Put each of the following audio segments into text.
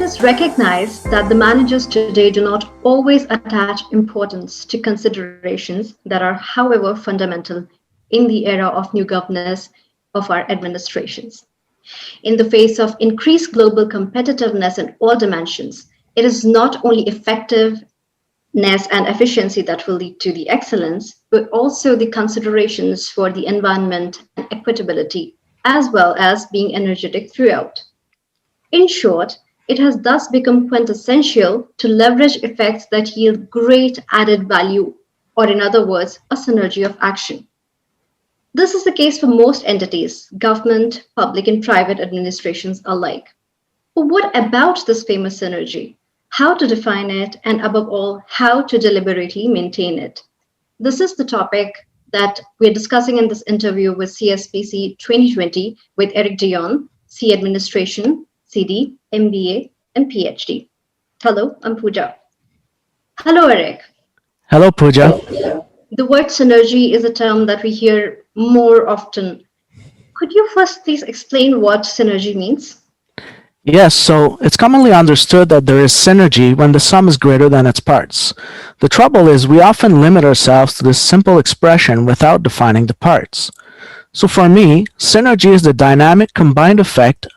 us recognize that the managers today do not always attach importance to considerations that are, however, fundamental in the era of new governance of our administrations. In the face of increased global competitiveness in all dimensions, it is not only effectiveness and efficiency that will lead to the excellence, but also the considerations for the environment and equitability, as well as being energetic throughout. In short, it has thus become quintessential to leverage effects that yield great added value, or in other words, a synergy of action. This is the case for most entities, government, public, and private administrations alike. But what about this famous synergy? How to define it, and above all, how to deliberately maintain it? This is the topic that we're discussing in this interview with CSPC 2020 with Eric Dion, C Administration, CD, MBA, and PhD. Hello, I'm Pooja. Hello, Eric. Hello, Pooja. The word synergy is a term that we hear more often. Could you first please explain what synergy means? Yes, so it's commonly understood that there is synergy when the sum is greater than its parts. The trouble is we often limit ourselves to this simple expression without defining the parts. So for me, synergy is the dynamic combined effect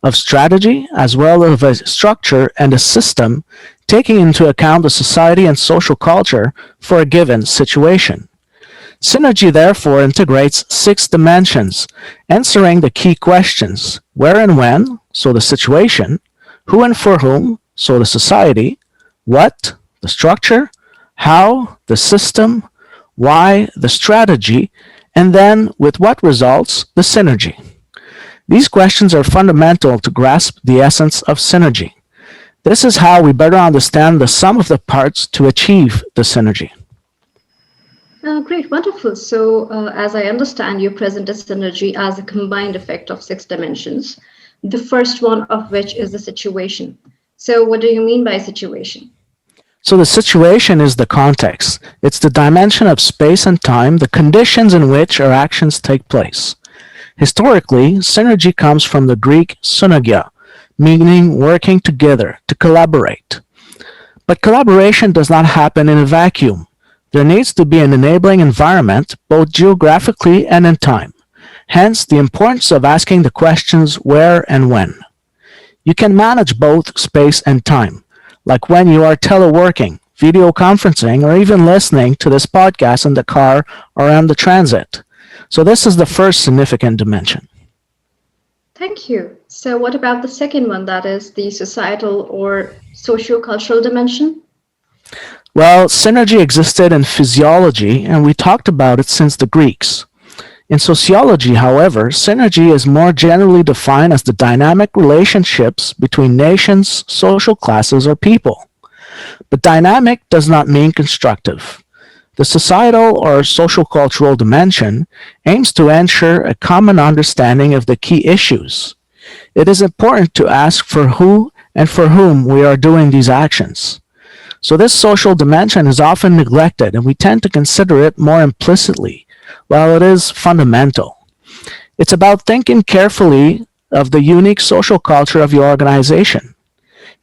of strategy as well as a structure and a system taking into account the society and social culture for a given situation. Synergy therefore integrates 6 dimensions, answering the key questions: where and when, so the situation; who and for whom, so the society; what, the structure; how, the system; why, the strategy; and then with what results, the synergy. These questions are fundamental to grasp the essence of synergy. This is how we better understand the sum of the parts to achieve the synergy. Great, wonderful. So, as I understand, you present a synergy as a combined effect of 6 dimensions, the first one of which is the situation. So, what do you mean by situation? So the situation is the context. It's the dimension of space and time, the conditions in which our actions take place. Historically, synergy comes from the Greek synergia, meaning working together, to collaborate. But collaboration does not happen in a vacuum. There needs to be an enabling environment, both geographically and in time. Hence, the importance of asking the questions where and when. You can manage both space and time, like when you are teleworking, video conferencing, or even listening to this podcast in the car or on the transit. So this is the first significant dimension. Thank you. So what about the second one, that is the societal or socio-cultural dimension? Well, synergy existed in physiology, and we talked about it since the Greeks. In sociology, however, synergy is more generally defined as the dynamic relationships between nations, social classes, or people. But dynamic does not mean constructive. The societal or social cultural dimension aims to ensure a common understanding of the key issues. It is important to ask for who and for whom we are doing these actions. So this social dimension is often neglected, and we tend to consider it more implicitly, while it is fundamental. It's about thinking carefully of the unique social culture of your organization.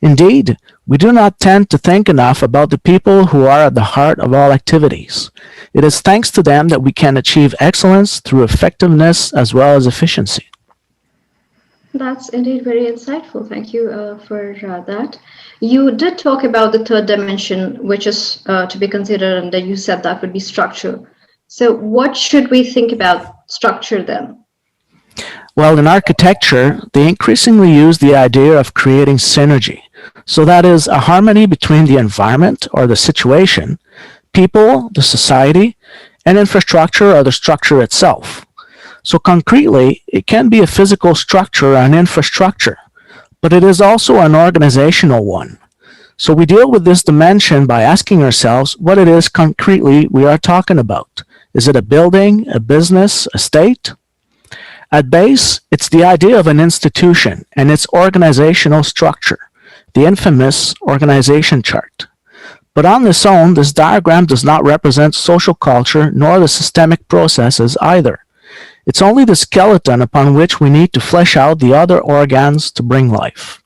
Indeed, we do not tend to think enough about the people who are at the heart of all activities. It is thanks to them that we can achieve excellence through effectiveness as well as efficiency. That's indeed very insightful. Thank you for that. You did talk about the third dimension, which is to be considered, and then you said that would be structure. So what should we think about structure then? Well, in architecture, they increasingly use the idea of creating synergy. So that is a harmony between the environment or the situation, people, the society, and infrastructure or the structure itself. So concretely, it can be a physical structure or an infrastructure, but it is also an organizational one. So we deal with this dimension by asking ourselves what it is concretely we are talking about. Is it a building, a business, a state? At base, it's the idea of an institution and its organizational structure, the infamous organization chart. But on its own, this diagram does not represent social culture nor the systemic processes either. It's only the skeleton upon which we need to flesh out the other organs to bring life.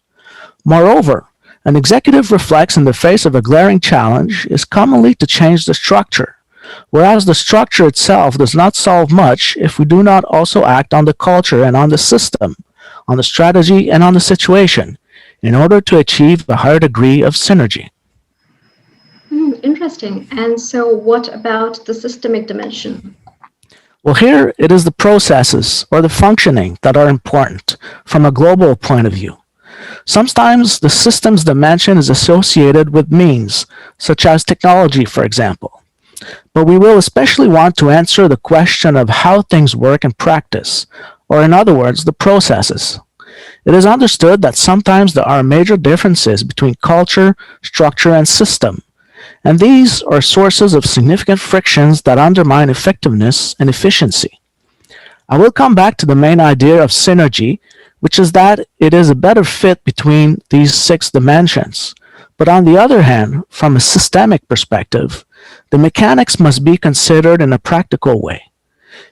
Moreover, An executive reflects in the face of a glaring challenge is commonly to change the structure, whereas the structure itself does not solve much if we do not also act on the culture and on the system, on the strategy and on the situation, in order to achieve a higher degree of synergy. Interesting. And so what about the systemic dimension? Well, here it is the processes or the functioning that are important from a global point of view. Sometimes the systems dimension is associated with means, such as technology, for example. But we will especially want to answer the question of how things work in practice, or in other words, the processes. It is understood that sometimes there are major differences between culture, structure, and system, and these are sources of significant frictions that undermine effectiveness and efficiency. I will come back to the main idea of synergy, which is that it is a better fit between these 6 dimensions. But on the other hand, from a systemic perspective, the mechanics must be considered in a practical way.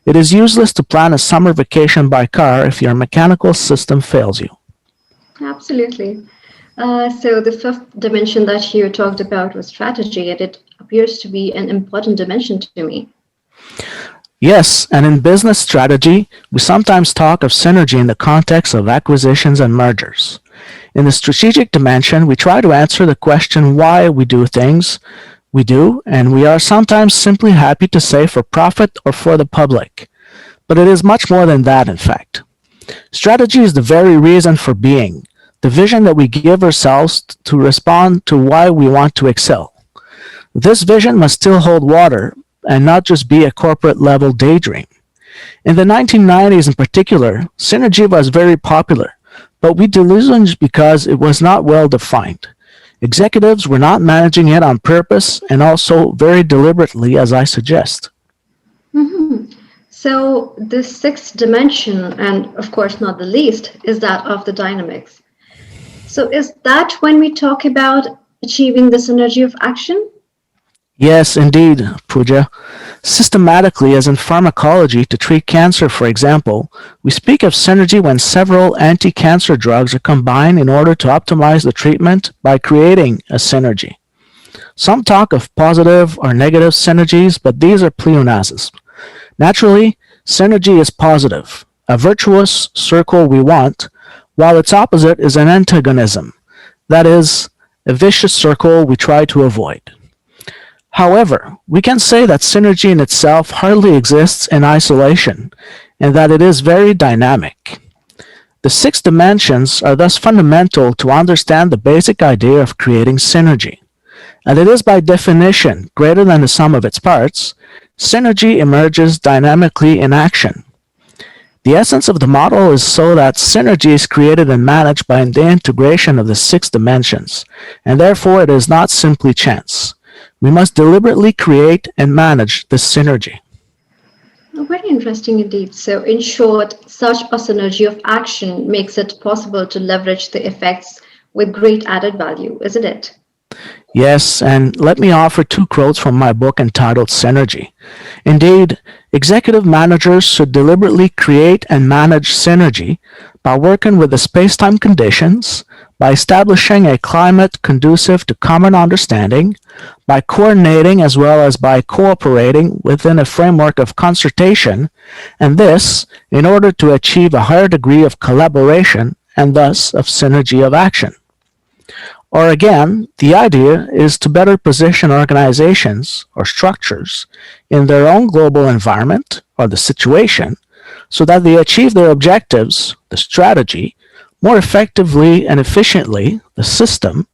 It is useless to plan a summer vacation by car if your mechanical system fails you. Absolutely. So the 5th dimension that you talked about was strategy, and it appears to be an important dimension to me. Yes, and in business strategy, we sometimes talk of synergy in the context of acquisitions and mergers. In the strategic dimension, we try to answer the question why we do things we do, and we are sometimes simply happy to say for profit or for the public. But it is much more than that, in fact. Strategy is the very reason for being, the vision that we give ourselves to respond to why we want to excel. This vision must still hold water and not just be a corporate level daydream. In the 1990s in particular, synergy was very popular, but we disillusioned because it was not well defined. Executives were not managing it on purpose and also very deliberately, as I suggest. So the 6th dimension, and of course not the least, is that of the dynamics. So is that when we talk about achieving the synergy of action? Yes, indeed, Pooja. Systematically, as in pharmacology, to treat cancer, for example, we speak of synergy when several anti-cancer drugs are combined in order to optimize the treatment by creating a synergy. Some talk of positive or negative synergies, but these are pleonasms. Naturally, synergy is positive, a virtuous circle we want, while its opposite is an antagonism, that is, a vicious circle we try to avoid. However, we can say that synergy in itself hardly exists in isolation, and that it is very dynamic. The 6 dimensions are thus fundamental to understand the basic idea of creating synergy. And it is by definition greater than the sum of its parts. Synergy emerges dynamically in action. The essence of the model is so that synergy is created and managed by the integration of the 6 dimensions, and therefore it is not simply chance. We must deliberately create and manage this synergy. Very interesting indeed. So in short, such a synergy of action makes it possible to leverage the effects with great added value, isn't it? Yes, and let me offer 2 quotes from my book entitled Synergy. Indeed, executive managers should deliberately create and manage synergy by working with the space-time conditions, by establishing a climate conducive to common understanding, by coordinating as well as by cooperating within a framework of concertation, and this in order to achieve a higher degree of collaboration and thus of synergy of action. Or again, the idea is to better position organizations or structures in their own global environment or the situation so that they achieve their objectives, the strategy, more effectively and efficiently, the system,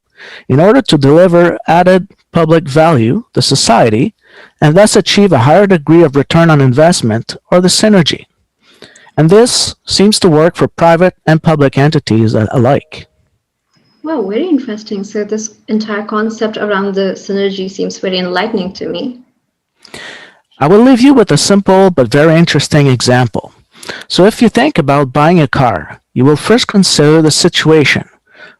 in order to deliver added public value, the society, and thus achieve a higher degree of return on investment or the synergy. And this seems to work for private and public entities alike. Wow, very interesting. So this entire concept around the synergy seems very enlightening to me. I will leave you with a simple but very interesting example. So if you think about buying a car, you will first consider the situation,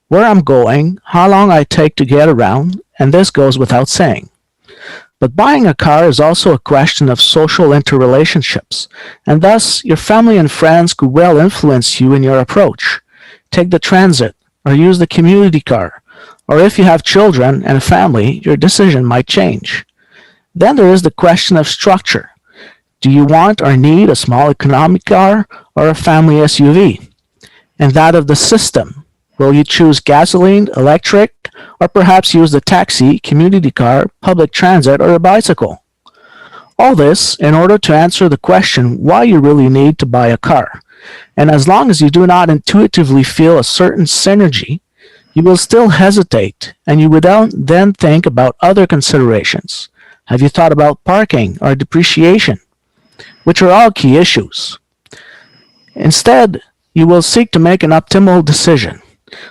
where I'm going, how long I take to get around, and this goes without saying. But buying a car is also a question of social interrelationships, and thus your family and friends could well influence you in your approach. Take the transit, or use the community car, Or if you have children and a family, your decision might change. Then there is the question of structure. Do you want or need a small economic car or a family SUV? And that of the system. Will you choose gasoline, electric, or perhaps use the taxi, community car, public transit, or a bicycle? All this in order to answer the question why you really need to buy a car. And as long as you do not intuitively feel a certain synergy, you will still hesitate, and you would then think about other considerations. Have you thought about parking or depreciation, which are all key issues? Instead, you will seek to make an optimal decision.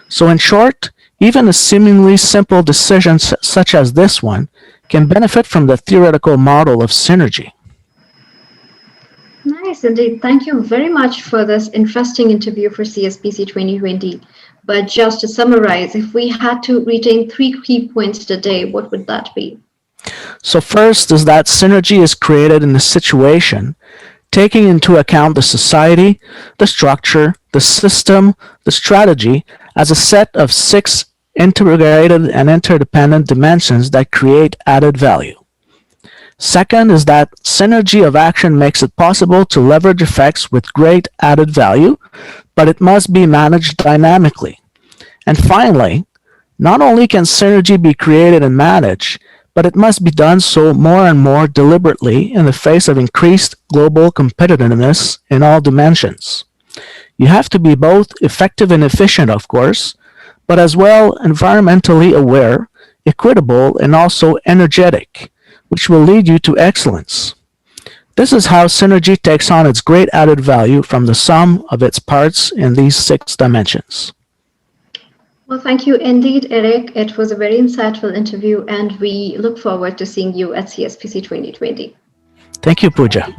So in short, even a seemingly simple decision such as this one can benefit from the theoretical model of synergy. Nice, indeed. Thank you very much for this interesting interview for CSPC 2020. But just to summarize, if we had to retain 3 key points today, what would that be? So first is that synergy is created in a situation taking into account the society, the structure, the system, the strategy as a set of 6 integrated and interdependent dimensions that create added value. Second is that synergy of action makes it possible to leverage effects with great added value, but it must be managed dynamically. And finally, not only can synergy be created and managed, but it must be done so more and more deliberately in the face of increased global competitiveness in all dimensions. You have to be both effective and efficient, of course, but as well environmentally aware, equitable, and also energetic, which will lead you to excellence. This is how synergy takes on its great added value from the sum of its parts in these 6 dimensions. Well, thank you indeed, Eric. It was a very insightful interview, and we look forward to seeing you at CSPC 2020. Thank you, Pooja.